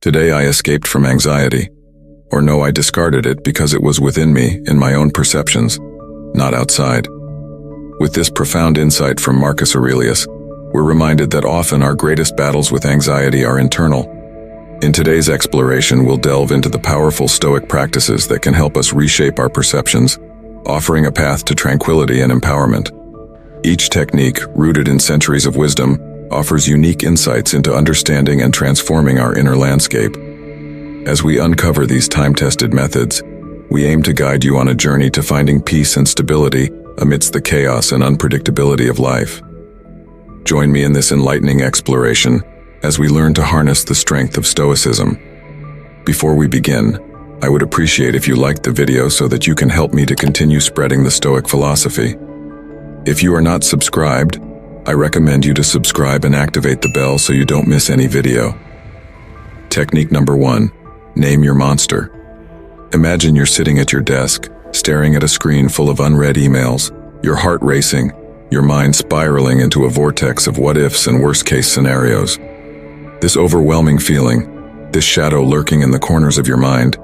Today I escaped from anxiety. Or no, I discarded it because it was within me, in my own perceptions, not outside. With this profound insight from Marcus Aurelius, we're reminded that often our greatest battles with anxiety are internal. In today's exploration, we'll delve into the powerful Stoic practices that can help us reshape our perceptions, offering a path to tranquility and empowerment. Each technique, rooted in centuries of wisdom, offers unique insights into understanding and transforming our inner landscape. As we uncover these time-tested methods, we aim to guide you on a journey to finding peace and stability amidst the chaos and unpredictability of life. Join me in this enlightening exploration as we learn to harness the strength of Stoicism. Before we begin, I would appreciate if you liked the video so that you can help me to continue spreading the Stoic philosophy. If you are not subscribed, I recommend you to subscribe and activate the bell so you don't miss any video. Technique number 1, name your monster. Imagine you're sitting at your desk, staring at a screen full of unread emails, your heart racing, your mind spiraling into a vortex of what-ifs and worst-case scenarios. This overwhelming feeling, this shadow lurking in the corners of your mind,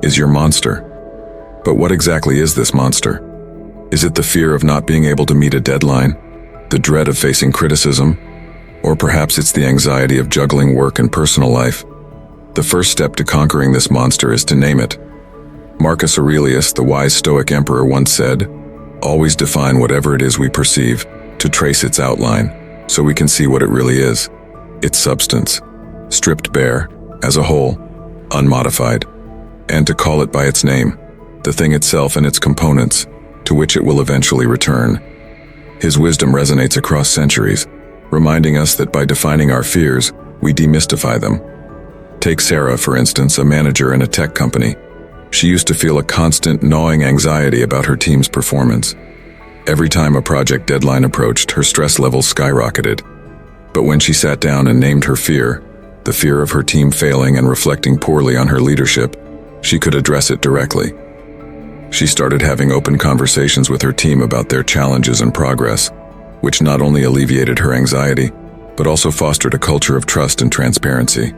is your monster. But what exactly is this monster? Is it the fear of not being able to meet a deadline, the dread of facing criticism, or perhaps it's the anxiety of juggling work and personal life? The first step to conquering this monster is to name it. Marcus Aurelius, the wise Stoic emperor, once said, "Always define whatever it is we perceive, to trace its outline, so we can see what it really is, its substance, stripped bare, as a whole, unmodified, and to call it by its name, the thing itself and its components, to which it will eventually return." His wisdom resonates across centuries, reminding us that by defining our fears, we demystify them. Take Sarah, for instance, a manager in a tech company. She used to feel a constant, gnawing anxiety about her team's performance. Every time a project deadline approached, her stress levels skyrocketed. But when she sat down and named her fear, the fear of her team failing and reflecting poorly on her leadership, she could address it directly. She started having open conversations with her team about their challenges and progress, which not only alleviated her anxiety, but also fostered a culture of trust and transparency.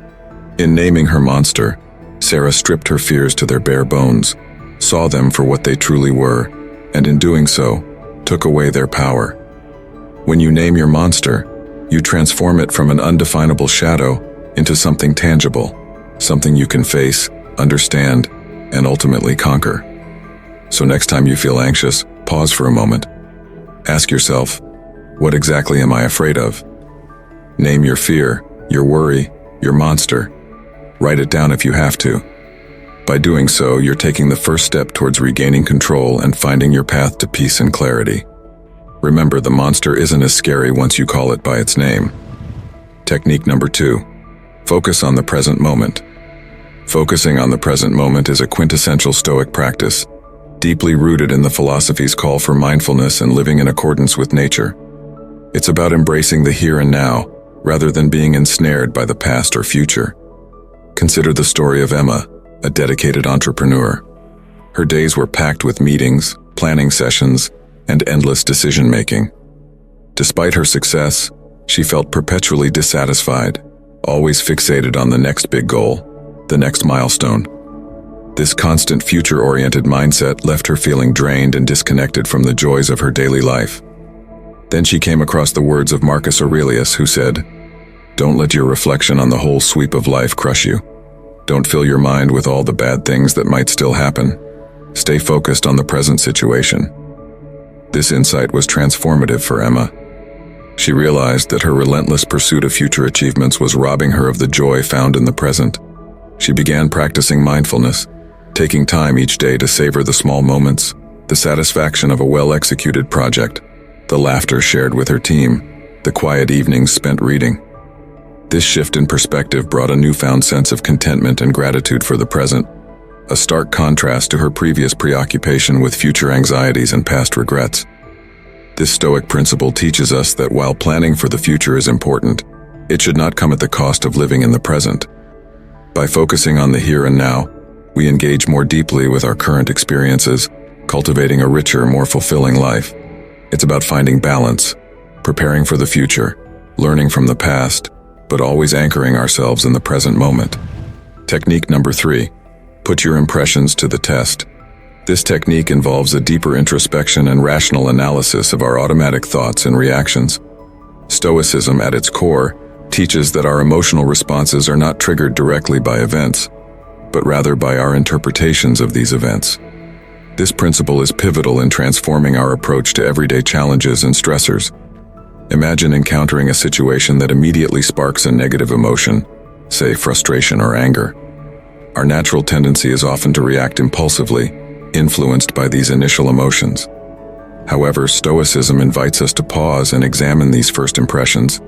In naming her monster, Sarah stripped her fears to their bare bones, saw them for what they truly were, and in doing so, took away their power. When you name your monster, you transform it from an undefinable shadow into something tangible, something you can face, understand, and ultimately conquer. So next time you feel anxious, pause for a moment. Ask yourself, what exactly am I afraid of? Name your fear, your worry, your monster. Write it down if you have to. By doing so, you're taking the first step towards regaining control and finding your path to peace and clarity. Remember, the monster isn't as scary once you call it by its name. Technique number 2, focus on the present moment. Focusing on the present moment is a quintessential Stoic practice, deeply rooted in the philosophy's call for mindfulness and living in accordance with nature. It's about embracing the here and now, rather than being ensnared by the past or future. Consider the story of Emma, a dedicated entrepreneur. Her days were packed with meetings, planning sessions, and endless decision-making. Despite her success, she felt perpetually dissatisfied, always fixated on the next big goal, the next milestone. This constant future-oriented mindset left her feeling drained and disconnected from the joys of her daily life. Then she came across the words of Marcus Aurelius, who said, "Don't let your reflection on the whole sweep of life crush you. Don't fill your mind with all the bad things that might still happen. Stay focused on the present situation." This insight was transformative for Emma. She realized that her relentless pursuit of future achievements was robbing her of the joy found in the present. She began practicing mindfulness, taking time each day to savor the small moments, the satisfaction of a well-executed project, the laughter shared with her team, the quiet evenings spent reading. This shift in perspective brought a newfound sense of contentment and gratitude for the present, a stark contrast to her previous preoccupation with future anxieties and past regrets. This Stoic principle teaches us that while planning for the future is important, it should not come at the cost of living in the present. By focusing on the here and now, we engage more deeply with our current experiences, cultivating a richer, more fulfilling life. It's about finding balance, preparing for the future, learning from the past, but always anchoring ourselves in the present moment. Technique number 3. Put your impressions to the test. This technique involves a deeper introspection and rational analysis of our automatic thoughts and reactions. Stoicism, at its core, teaches that our emotional responses are not triggered directly by events, but rather by our interpretations of these events. This principle is pivotal in transforming our approach to everyday challenges and stressors. Imagine encountering a situation that immediately sparks a negative emotion, say frustration or anger. Our natural tendency is often to react impulsively, influenced by these initial emotions. However, Stoicism invites us to pause and examine these first impressions.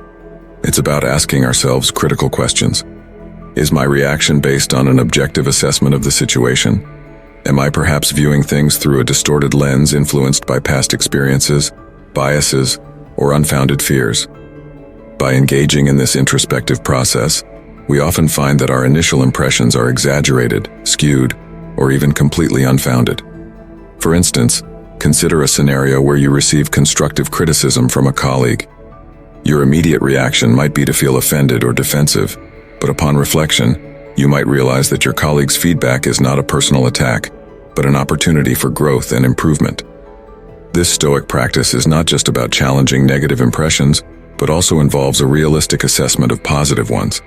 It's about asking ourselves critical questions. Is my reaction based on an objective assessment of the situation? Am I perhaps viewing things through a distorted lens influenced by past experiences, biases, or unfounded fears? By engaging in this introspective process, we often find that our initial impressions are exaggerated, skewed, or even completely unfounded. For instance, consider a scenario where you receive constructive criticism from a colleague. Your immediate reaction might be to feel offended or defensive, but upon reflection, you might realize that your colleague's feedback is not a personal attack, but an opportunity for growth and improvement. This Stoic practice is not just about challenging negative impressions, but also involves a realistic assessment of positive ones.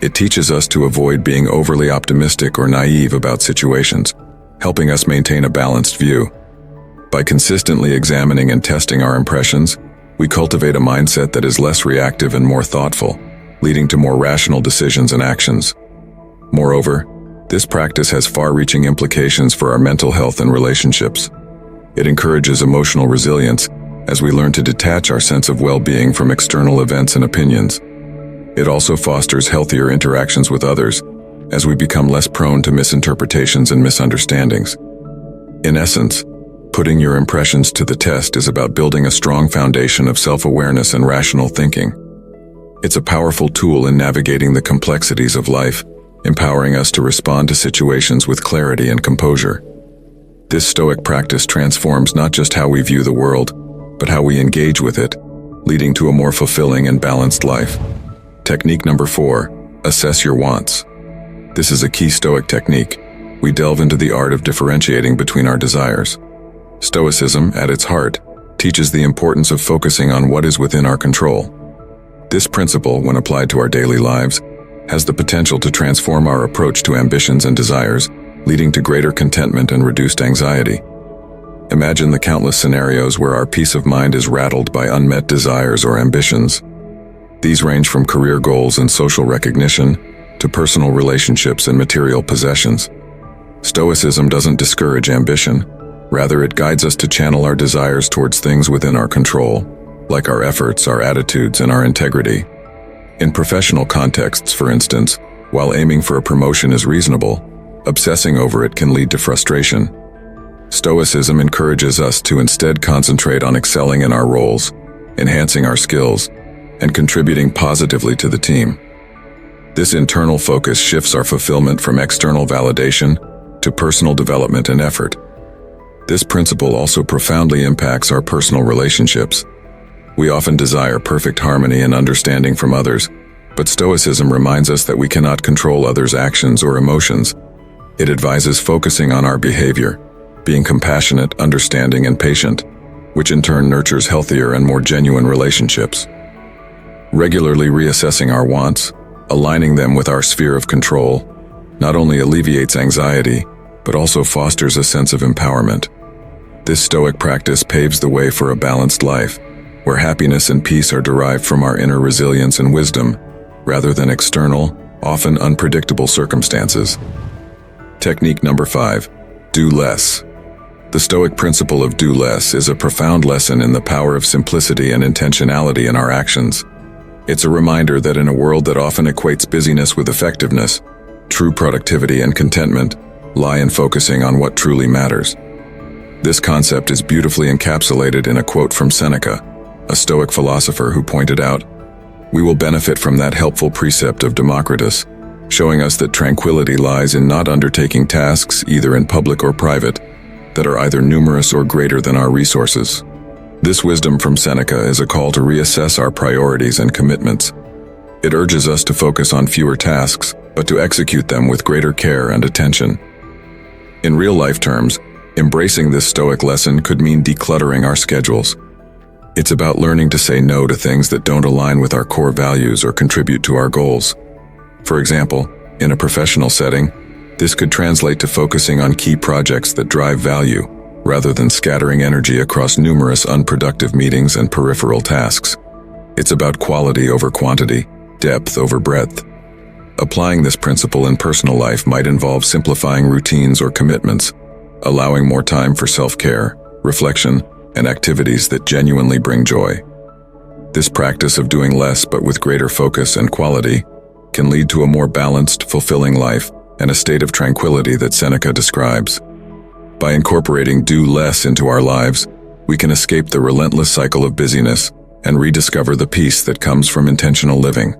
It teaches us to avoid being overly optimistic or naive about situations, helping us maintain a balanced view. By consistently examining and testing our impressions, we cultivate a mindset that is less reactive and more thoughtful, leading to more rational decisions and actions. Moreover, this practice has far-reaching implications for our mental health and relationships. It encourages emotional resilience as we learn to detach our sense of well-being from external events and opinions. It also fosters healthier interactions with others as we become less prone to misinterpretations and misunderstandings. In essence, putting your impressions to the test is about building a strong foundation of self-awareness and rational thinking. It's a powerful tool in navigating the complexities of life, empowering us to respond to situations with clarity and composure. This Stoic practice transforms not just how we view the world, but how we engage with it, leading to a more fulfilling and balanced life. Technique number 4, assess your wants. This is a key Stoic technique. We delve into the art of differentiating between our desires. Stoicism, at its heart, teaches the importance of focusing on what is within our control. This principle, when applied to our daily lives, has the potential to transform our approach to ambitions and desires, leading to greater contentment and reduced anxiety. Imagine the countless scenarios where our peace of mind is rattled by unmet desires or ambitions. These range from career goals and social recognition to personal relationships and material possessions. Stoicism doesn't discourage ambition. Rather, it guides us to channel our desires towards things within our control, like our efforts, our attitudes, and our integrity. In professional contexts, for instance, while aiming for a promotion is reasonable, obsessing over it can lead to frustration. Stoicism encourages us to instead concentrate on excelling in our roles, enhancing our skills, and contributing positively to the team. This internal focus shifts our fulfillment from external validation to personal development and effort. This principle also profoundly impacts our personal relationships. We often desire perfect harmony and understanding from others, but Stoicism reminds us that we cannot control others' actions or emotions. It advises focusing on our behavior, being compassionate, understanding, and patient, which in turn nurtures healthier and more genuine relationships. Regularly reassessing our wants, aligning them with our sphere of control, not only alleviates anxiety, but also fosters a sense of empowerment. This Stoic practice paves the way for a balanced life, where happiness and peace are derived from our inner resilience and wisdom, rather than external, often unpredictable circumstances. Technique number 5, do less. The Stoic principle of do less is a profound lesson in the power of simplicity and intentionality in our actions. It's a reminder that in a world that often equates busyness with effectiveness, true productivity and contentment lie in focusing on what truly matters. This concept is beautifully encapsulated in a quote from Seneca, a Stoic philosopher who pointed out, "We will benefit from that helpful precept of Democritus, showing us that tranquility lies in not undertaking tasks, either in public or private, that are either numerous or greater than our resources." This wisdom from Seneca is a call to reassess our priorities and commitments. It urges us to focus on fewer tasks, but to execute them with greater care and attention. In real-life terms, embracing this Stoic lesson could mean decluttering our schedules. It's about learning to say no to things that don't align with our core values or contribute to our goals. For example, in a professional setting, this could translate to focusing on key projects that drive value, rather than scattering energy across numerous unproductive meetings and peripheral tasks. It's about quality over quantity, depth over breadth. Applying this principle in personal life might involve simplifying routines or commitments, allowing more time for self-care, reflection, and activities that genuinely bring joy. This practice of doing less but with greater focus and quality can lead to a more balanced, fulfilling life and a state of tranquility that Seneca describes. By incorporating do less into our lives, we can escape the relentless cycle of busyness and rediscover the peace that comes from intentional living.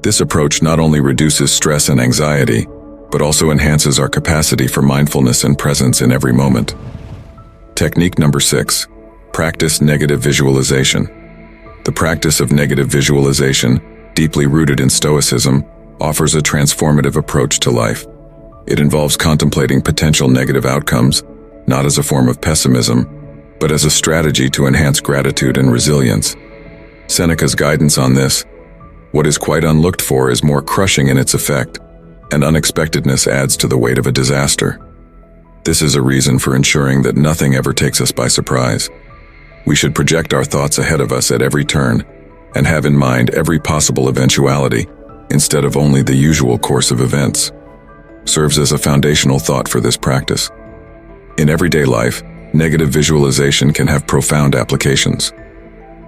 This approach not only reduces stress and anxiety, but also enhances our capacity for mindfulness and presence in every moment. Technique number 6. Practice negative visualization. The practice of negative visualization, deeply rooted in Stoicism, offers a transformative approach to life. It involves contemplating potential negative outcomes, not as a form of pessimism, but as a strategy to enhance gratitude and resilience. Seneca's guidance on this: what is quite unlooked for is more crushing in its effect, and unexpectedness adds to the weight of a disaster. This is a reason for ensuring that nothing ever takes us by surprise. We should project our thoughts ahead of us at every turn, and have in mind every possible eventuality, instead of only the usual course of events. Serves as a foundational thought for this practice. In everyday life, negative visualization can have profound applications.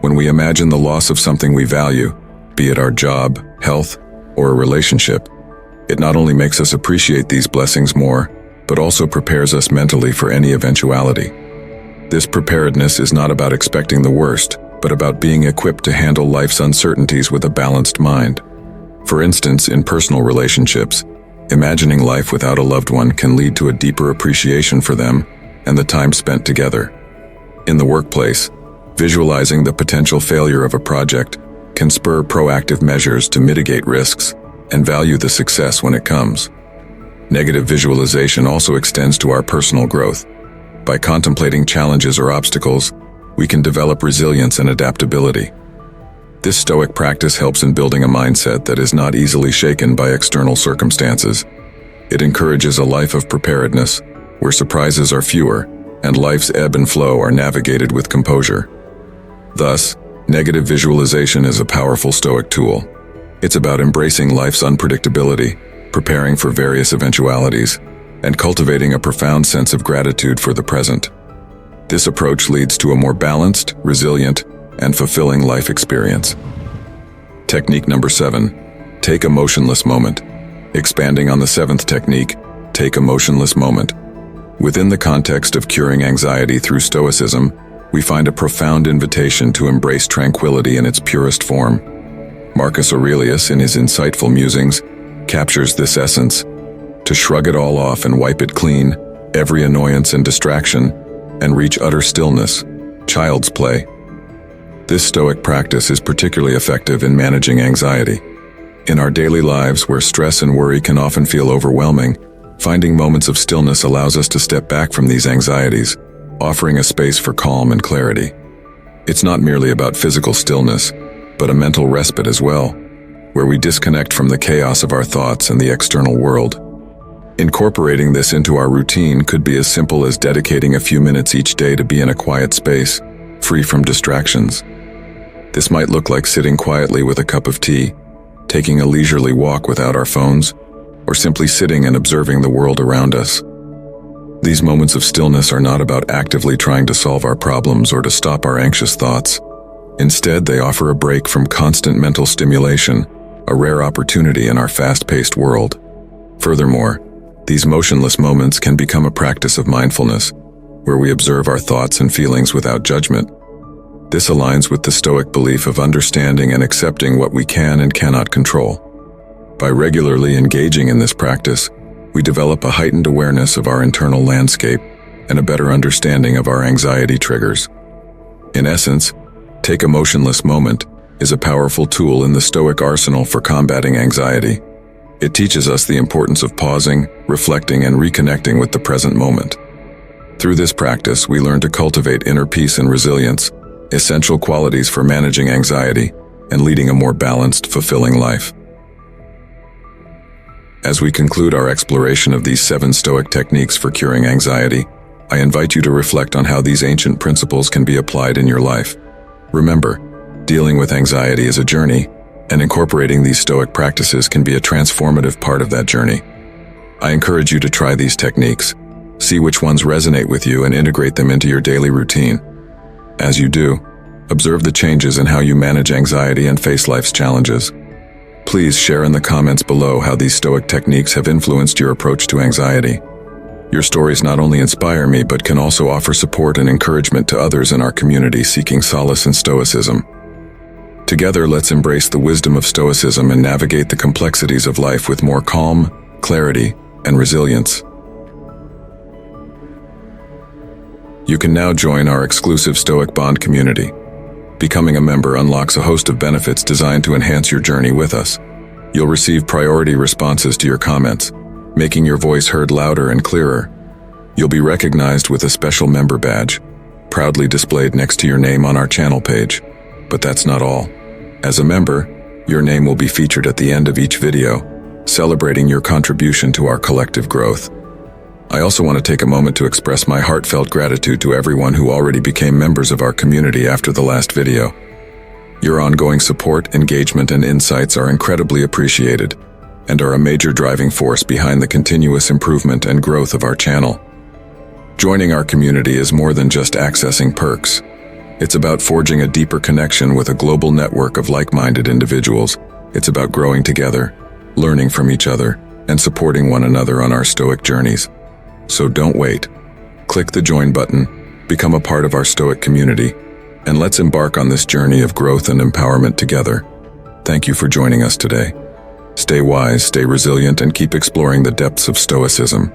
When we imagine the loss of something we value, be it our job, health, or a relationship, it not only makes us appreciate these blessings more, but also prepares us mentally for any eventuality. This preparedness is not about expecting the worst, but about being equipped to handle life's uncertainties with a balanced mind. For instance, in personal relationships, imagining life without a loved one can lead to a deeper appreciation for them and the time spent together. In the workplace, visualizing the potential failure of a project can spur proactive measures to mitigate risks and value the success when it comes. Negative visualization also extends to our personal growth. By contemplating challenges or obstacles, we can develop resilience and adaptability. This Stoic practice helps in building a mindset that is not easily shaken by external circumstances. It encourages a life of preparedness, where surprises are fewer and life's ebb and flow are navigated with composure. Thus, negative visualization is a powerful Stoic tool. It's about embracing life's unpredictability, preparing for various eventualities, and cultivating a profound sense of gratitude for the present. This approach leads to a more balanced, resilient, and fulfilling life experience. Technique number 7. Take a motionless moment. Expanding on the 7th technique, take a motionless moment. Within the context of curing anxiety through Stoicism, we find a profound invitation to embrace tranquility in its purest form. Marcus Aurelius, in his insightful musings, captures this essence: to shrug it all off and wipe it clean, every annoyance and distraction, and reach utter stillness, child's play. This Stoic practice is particularly effective in managing anxiety. In our daily lives, where stress and worry can often feel overwhelming, finding moments of stillness allows us to step back from these anxieties, offering a space for calm and clarity. It's not merely about physical stillness, but a mental respite as well, where we disconnect from the chaos of our thoughts and the external world. Incorporating this into our routine could be as simple as dedicating a few minutes each day to be in a quiet space, free from distractions. This might look like sitting quietly with a cup of tea, taking a leisurely walk without our phones, or simply sitting and observing the world around us. These moments of stillness are not about actively trying to solve our problems or to stop our anxious thoughts. Instead, they offer a break from constant mental stimulation, a rare opportunity in our fast-paced world. Furthermore, these motionless moments can become a practice of mindfulness, where we observe our thoughts and feelings without judgment. This aligns with the Stoic belief of understanding and accepting what we can and cannot control. By regularly engaging in this practice, we develop a heightened awareness of our internal landscape and a better understanding of our anxiety triggers. In essence, take a motionless moment is a powerful tool in the Stoic arsenal for combating anxiety. It teaches us the importance of pausing, reflecting, and reconnecting with the present moment. Through this practice, we learn to cultivate inner peace and resilience, essential qualities for managing anxiety and leading a more balanced, fulfilling life. As we conclude our exploration of these 7 Stoic techniques for curing anxiety, I invite you to reflect on how these ancient principles can be applied in your life. Remember, dealing with anxiety is a journey, and incorporating these Stoic practices can be a transformative part of that journey. I encourage you to try these techniques, see which ones resonate with you, and integrate them into your daily routine. As you do, observe the changes in how you manage anxiety and face life's challenges. Please share in the comments below how these Stoic techniques have influenced your approach to anxiety. Your stories not only inspire me but can also offer support and encouragement to others in our community seeking solace in Stoicism. Together, let's embrace the wisdom of Stoicism and navigate the complexities of life with more calm, clarity, and resilience. You can now join our exclusive Stoic Bond community. Becoming a member unlocks a host of benefits designed to enhance your journey with us. You'll receive priority responses to your comments, making your voice heard louder and clearer. You'll be recognized with a special member badge, proudly displayed next to your name on our channel page. But that's not all. As a member, your name will be featured at the end of each video, celebrating your contribution to our collective growth. I also want to take a moment to express my heartfelt gratitude to everyone who already became members of our community after the last video. Your ongoing support, engagement, and insights are incredibly appreciated, and are a major driving force behind the continuous improvement and growth of our channel. Joining our community is more than just accessing perks. It's about forging a deeper connection with a global network of like-minded individuals. It's about growing together, learning from each other, and supporting one another on our Stoic journeys. So don't wait. Click the join button, become a part of our Stoic community, and let's embark on this journey of growth and empowerment together. Thank you for joining us today. Stay wise, stay resilient, and keep exploring the depths of Stoicism.